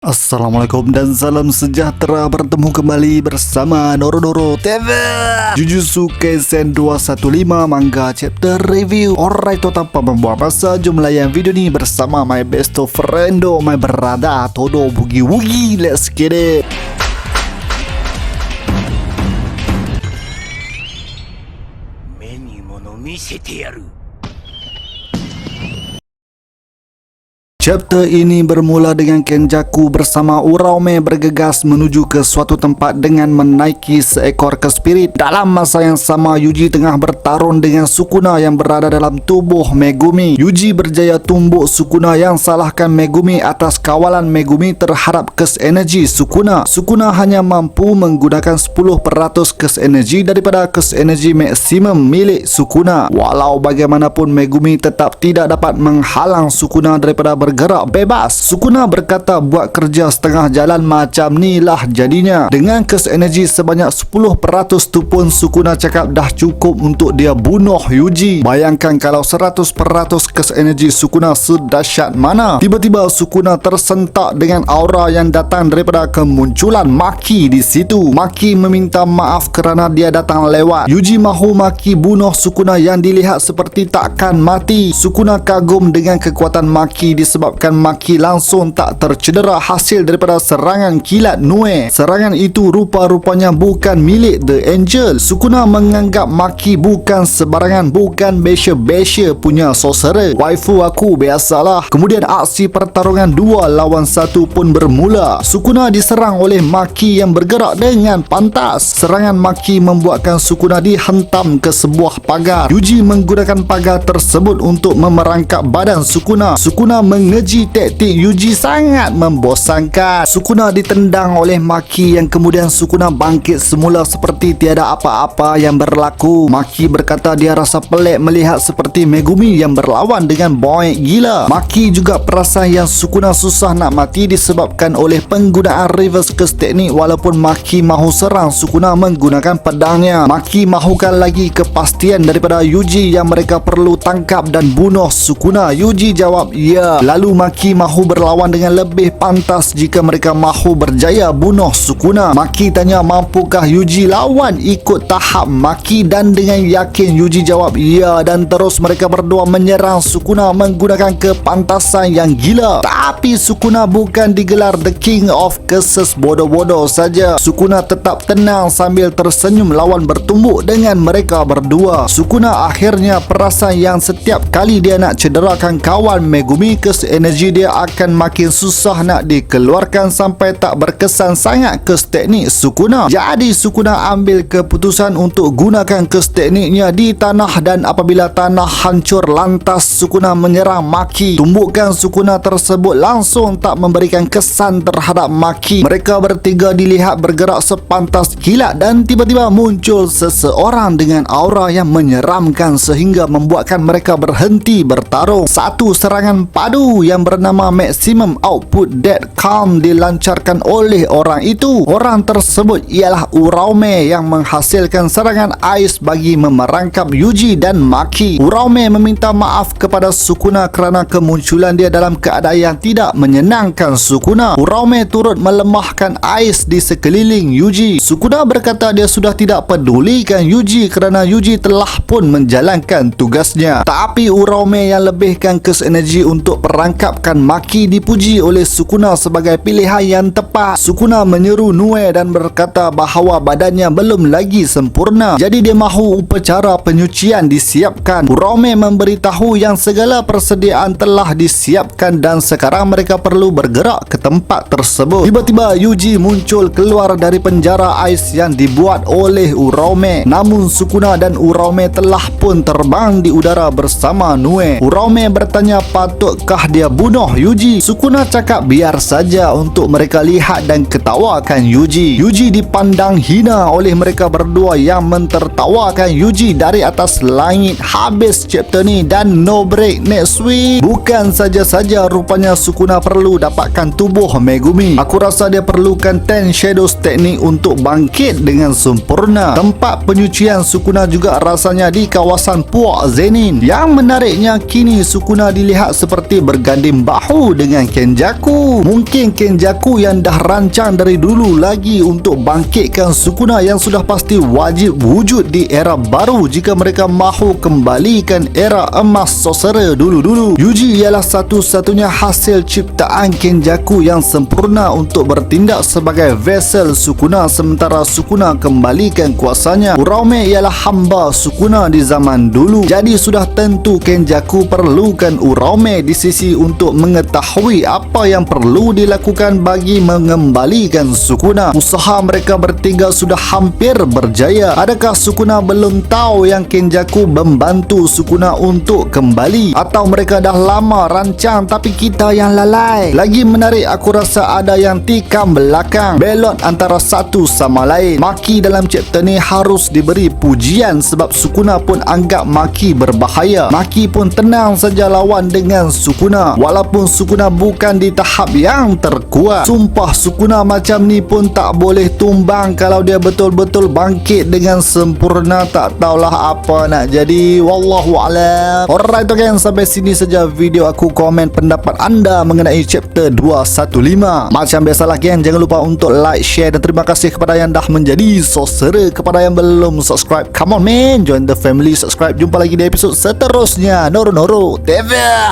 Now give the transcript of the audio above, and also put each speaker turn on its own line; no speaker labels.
Assalamualaikum dan salam sejahtera. Bertemu kembali bersama Norodoro TV. Jujutsu Kaisen 215 manga chapter review. Alright, tanpa membuang masa, jom layan video ni bersama my best friendo, my brother Todo Boogie Woogie. Let's get it. Chapter ini bermula dengan Kenjaku bersama Uraume bergegas menuju ke suatu tempat dengan menaiki seekor kespirit. Dalam masa yang sama, Yuji tengah bertarung dengan Sukuna yang berada dalam tubuh Megumi. Yuji berjaya tumbuk Sukuna yang salahkan Megumi atas kawalan Megumi terhadap kes energi Sukuna. Sukuna hanya mampu menggunakan 10% kes energi daripada kes energi maksimum milik Sukuna. Walau bagaimanapun, Megumi tetap tidak dapat menghalang Sukuna daripada bergerak bebas. Sukuna berkata buat kerja setengah jalan macam ni lah jadinya. Dengan kes energi sebanyak 10% tu pun Sukuna cakap dah cukup untuk dia bunuh Yuji. Bayangkan kalau 100% kes energi Sukuna sedahsyat mana. Tiba-tiba Sukuna tersentak dengan aura yang datang daripada kemunculan Maki di situ. Maki meminta maaf kerana dia datang lewat. Yuji mahu Maki bunuh Sukuna yang dilihat seperti takkan mati. Sukuna kagum dengan kekuatan Maki disebabkan Maki langsung tak tercedera hasil daripada serangan kilat Nue. Serangan itu rupa-rupanya bukan milik The Angel. Sukuna menganggap Maki bukan sebarangan, bukan besya-besya punya sorcerer. Waifu aku biasalah. Kemudian aksi pertarungan 2 lawan 1 pun bermula. Sukuna diserang oleh Maki yang bergerak dengan pantas. Serangan Maki membuatkan Sukuna dihentam ke sebuah pagar. Yuji menggunakan pagar tersebut untuk memerangkap badan Sukuna. Sukuna mengeji taktik Yuji sangat membosankan. Sukuna ditendang oleh Maki yang kemudian Sukuna bangkit semula seperti tiada apa-apa yang berlaku. Maki berkata dia rasa pelik melihat seperti Megumi yang berlawan dengan boy gila. Maki juga perasan yang Sukuna susah nak mati disebabkan oleh penggunaan reverse curse teknik. Walaupun Maki mahu serang Sukuna menggunakan pedangnya, Maki mahukan lagi kepastian daripada Yuji yang mereka perlu tangkap dan bunuh Sukuna. Yuji jawab ya. Lalu Maki mahu berlawan dengan lebih pantas jika mereka mahu berjaya bunuh Sukuna. Maki tanya mampukah Yuji lawan ikut tahap Maki, dan dengan yakin Yuji jawab ya, dan terus mereka berdua menyerang Sukuna menggunakan kepantasan yang gila. Tapi Sukuna bukan digelar The King of Curses bodoh-bodoh saja. Sukuna tetap tenang sambil tersenyum lawan bertumbuk dengan mereka berdua. Sukuna akhirnya perasan yang setiap kali dia nak cederakan kawan Megumi, kes energi dia akan makin susah nak dikeluarkan sampai tak berkesan sangat kes teknik Sukuna. Jadi Sukuna ambil keputusan untuk gunakan kes tekniknya di tanah, dan apabila tanah hancur lantas Sukuna menyerang Maki. Tumbukan Sukuna tersebut langsung tak memberikan kesan terhadap Maki. Mereka bertiga dilihat bergerak sepantas kilat dan tiba-tiba muncul seseorang dengan aura yang menyeramkan sehingga membuatkan mereka berhenti bertarung. Satu serangan padu yang bernama Maximum Output Dead Calm dilancarkan oleh orang itu. Orang tersebut ialah Uraume yang menghasilkan serangan ais bagi memerangkap Yuji dan Maki. Uraume meminta maaf kepada Sukuna kerana kemunculan dia dalam keadaan yang tidak menyenangkan Sukuna. Uraume turut melemahkan ais di sekeliling Yuji. Sukuna berkata dia sudah tidak pedulikan Yuji kerana Yuji telah pun menjalankan tugasnya. Tapi Uraume yang lebihkan kes energi untuk perangkapkan Maki dipuji oleh Sukuna sebagai pilihan yang tepat. Sukuna menyeru Nue dan berkata bahawa badannya belum lagi sempurna, jadi dia mahu upacara penyucian disiapkan. Uraume memberitahu yang segala persediaan telah disiapkan dan sekarang mereka perlu bergerak ke tempat tersebut. Tiba-tiba Yuji muncul keluar dari penjara ais yang dibuat oleh Uraume. Namun Sukuna dan Uraume telah pun terbang di udara bersama Nue. Uraume bertanya patutkah dia bunuh Yuji. Sukuna cakap biar saja untuk mereka lihat dan ketawakan Yuji. Yuji dipandang hina oleh mereka berdua yang mentertawakan Yuji dari atas langit. Habis chapter ni dan no break next week. Bukan saja-saja rupanya Sukuna perlu dapatkan tubuh Megumi. Aku rasa dia perlukan 10 Shadows teknik untuk bangkit dengan sempurna. Tempat penyucian Sukuna juga rasanya di kawasan Puak Zenin. Yang menariknya kini Sukuna dilihat seperti bergantung berganding bahu dengan Kenjaku. Mungkin Kenjaku yang dah rancang dari dulu lagi untuk bangkitkan Sukuna yang sudah pasti wajib wujud di era baru jika mereka mahu kembalikan era emas sorcerer dulu-dulu. Yuji ialah satu-satunya hasil ciptaan Kenjaku yang sempurna untuk bertindak sebagai vessel Sukuna sementara Sukuna kembalikan kuasanya. Uraume ialah hamba Sukuna di zaman dulu. Jadi sudah tentu Kenjaku perlukan Uraume di sisi untuk mengetahui apa yang perlu dilakukan bagi mengembalikan Sukuna. Usaha mereka bertiga sudah hampir berjaya. Adakah Sukuna belum tahu yang Kenjaku membantu Sukuna untuk kembali? Atau mereka dah lama rancang tapi kita yang lalai? Lagi menarik, aku rasa ada yang tikam belakang, belot antara satu sama lain. Maki dalam chapter ni harus diberi pujian sebab Sukuna pun anggap Maki berbahaya. Maki pun tenang saja lawan dengan Sukuna walaupun Sukuna bukan di tahap yang terkuat. Sumpah Sukuna macam ni pun tak boleh tumbang kalau dia betul-betul bangkit dengan sempurna. Tak tahulah apa nak jadi. Wallahualam. Alright okay, sampai sini saja video aku. Komen pendapat anda mengenai chapter 215. Macam biasalah geng, jangan lupa untuk like, share dan terima kasih kepada yang dah menjadi sorcerer. Kepada yang belum subscribe, come on man, join the family, subscribe. Jumpa lagi di episod seterusnya. Noro TV.